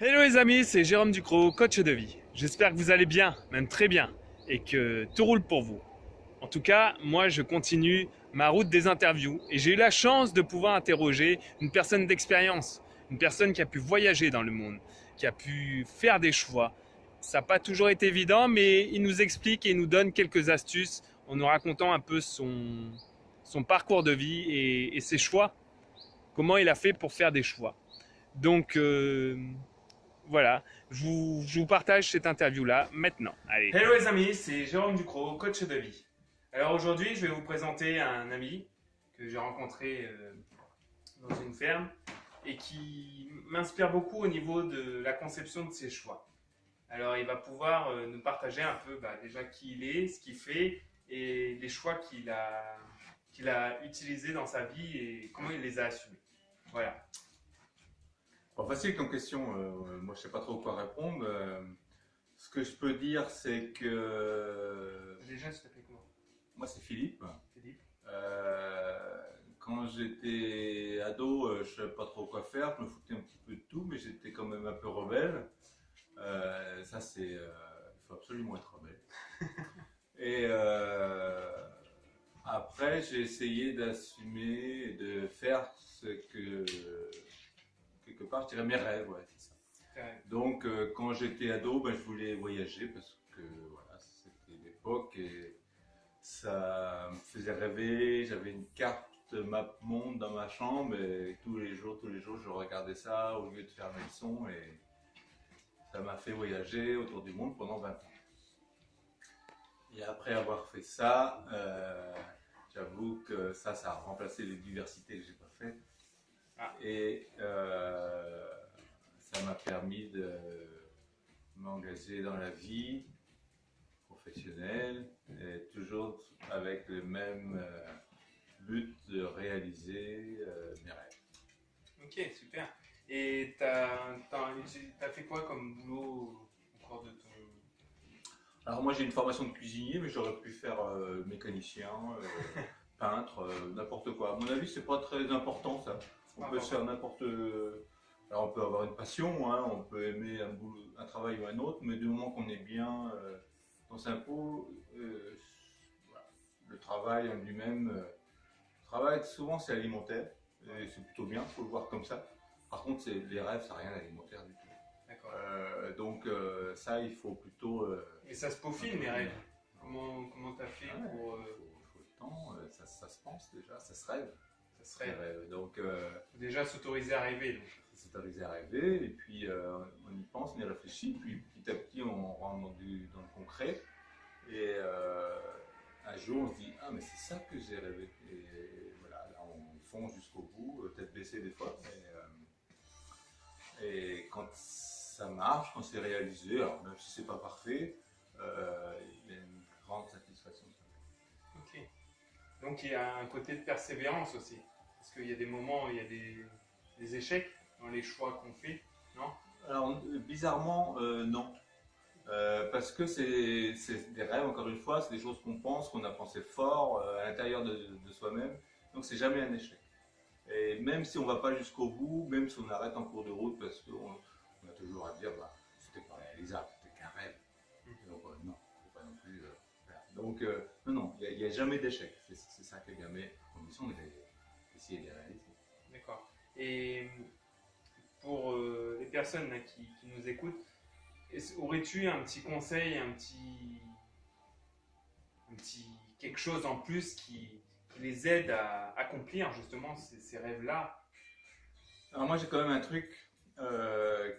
Hello les amis, c'est Jérôme Ducrot, coach de vie. J'espère que vous allez bien, même très bien, et que tout roule pour vous. En tout cas, moi je continue ma route des interviews et j'ai eu la chance de pouvoir interroger une personne d'expérience, une personne qui a pu voyager dans le monde, qui a pu faire des choix. Ça n'a pas toujours été évident, mais il nous explique et nous donne quelques astuces en nous racontant un peu son parcours de vie et ses choix, comment il a fait pour faire des choix. Donc, voilà, je vous partage cette interview-là maintenant. Allez. Hello les amis, c'est Jérôme Ducrot, coach de vie. Alors aujourd'hui, je vais vous présenter un ami que j'ai rencontré dans une ferme et qui m'inspire beaucoup au niveau de la conception de ses choix. Alors il va pouvoir nous partager un peu déjà qui il est, ce qu'il fait et les choix qu'il a utilisés dans sa vie et comment il les a assumés. Voilà. Bon, facile comme question, moi je sais pas trop quoi répondre. Ce que je peux dire, c'est que Déjà, tu t'appelles comment? moi c'est Philippe. Philippe. Quand j'étais ado, je savais pas trop quoi faire, je me foutais un petit peu de tout, mais j'étais quand même un peu rebelle. Ça c'est, il faut absolument être rebelle. Et après, j'ai essayé d'assumer et de faire ce que quelque part, je dirais mes rêves, ouais, c'est ça. Donc, quand j'étais ado, je voulais voyager parce que voilà, c'était l'époque et ça me faisait rêver. J'avais une carte map monde dans ma chambre et tous les jours, je regardais ça au lieu de faire mes leçons et ça m'a fait voyager autour du monde pendant 20 ans. Et après avoir fait ça, j'avoue que ça a remplacé les diversités que j'ai pas faites. Et ça m'a permis de m'engager dans la vie professionnelle, et toujours avec le même but de réaliser mes rêves. Ok, super. Et t'as fait quoi comme boulot au cours de ton... Alors moi j'ai une formation de cuisinier, mais j'aurais pu faire mécanicien, peintre, n'importe quoi. À mon avis, c'est pas très important ça. On peut se faire n'importe. Alors on peut avoir une passion, hein, on peut aimer un travail ou un autre, mais du moment qu'on est bien dans sa peau, voilà. Le travail en lui-même, le travail souvent c'est alimentaire, et c'est plutôt bien, il faut le voir comme ça. Par contre, les rêves, ça n'a rien d'alimentaire du tout. D'accord. Donc ça, il faut plutôt. Et ça se peaufine, les rêves. Comment t'as fait pour... faut le temps, ça se pense déjà, ça se rêve. Ça se rêve. Donc, faut déjà s'autoriser à rêver. Donc. S'autoriser à rêver, et puis on y pense, on y réfléchit, puis petit à petit on rentre dans le concret. Et un jour on se dit, ah mais c'est ça que j'ai rêvé. Et voilà, là on fonce jusqu'au bout, tête baissée des fois. Et quand ça marche, quand c'est réalisé, alors même si c'est pas parfait, il y a une grande satisfaction. Ok. Donc il y a un côté de persévérance aussi. Parce qu'il y a des moments où il y a des échecs dans les choix qu'on fait, non? Alors bizarrement, non. Parce que c'est des rêves, encore une fois, c'est des choses qu'on pense, qu'on a pensé fort à l'intérieur de soi-même. Donc c'est jamais un échec. Et même si on va pas jusqu'au bout, même si on arrête en cours de route, parce qu'on a toujours à dire, c'était pas réalisable, c'était qu'un rêve. Donc non, faut pas non plus. Voilà. Donc non, il n'y a jamais d'échec. C'est ça qui est bien, mais la condition d'essayer de les réaliser. D'accord. Et pour les personnes là, qui nous écoutent, aurais-tu un petit conseil, un petit quelque chose en plus qui les aide à accomplir justement ces rêves-là? Alors moi j'ai quand même un truc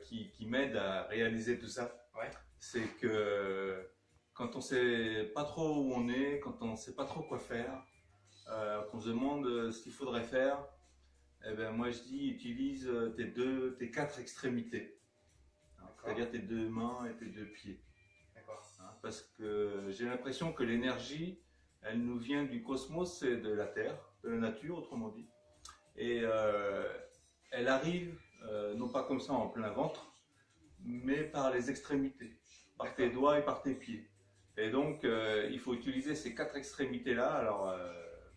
qui m'aide à réaliser tout ça. Ouais. C'est que quand on sait pas trop où on est, quand on sait pas trop quoi faire, qu'on se demande ce qu'il faudrait faire, eh ben moi je dis utilise tes quatre extrémités. C'est-à-dire tes deux mains et tes deux pieds. Parce que j'ai l'impression que l'énergie, elle nous vient du cosmos et de la Terre, de la nature autrement dit. Et elle arrive non pas comme ça en plein ventre, mais par les extrémités, par tes doigts et par tes pieds. Et donc il faut utiliser ces quatre extrémités-là. Alors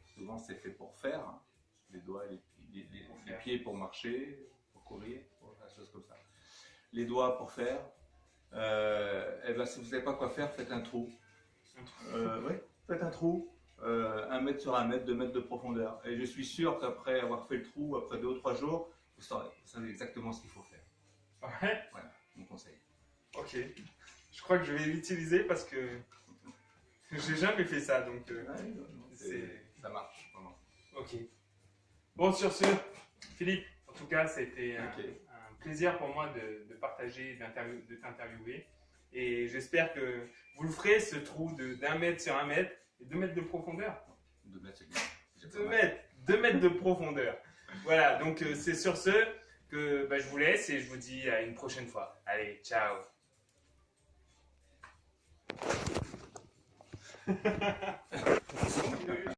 souvent c'est fait pour faire, hein. Les doigts et les pieds pour marcher, pour courir, pour faire des choses comme ça. les doigts pour faire. Et ben, si vous savez pas quoi faire, faites un trou. Ouais, faites un trou. 1 mètre sur 1 mètre, 2 mètres de profondeur. Et je suis sûr qu'après avoir fait le trou, après 2 ou 3 jours, vous savez exactement ce qu'il faut faire. Ouais. Voilà, mon conseil. Ok. Je crois que je vais l'utiliser parce que j'ai jamais fait ça, donc Ça marche, vraiment. Ok. Bon, sur ce, Philippe, en tout cas, c'était un plaisir pour moi de partager, de t'interviewer. Et j'espère que vous le ferez, ce trou d'1 mètre sur 1 mètre et 2 mètres de profondeur. 2 mètres, c'est bien. 2 mètres de profondeur. Voilà, donc c'est sur ce que je vous laisse et je vous dis à une prochaine fois. Allez, ciao.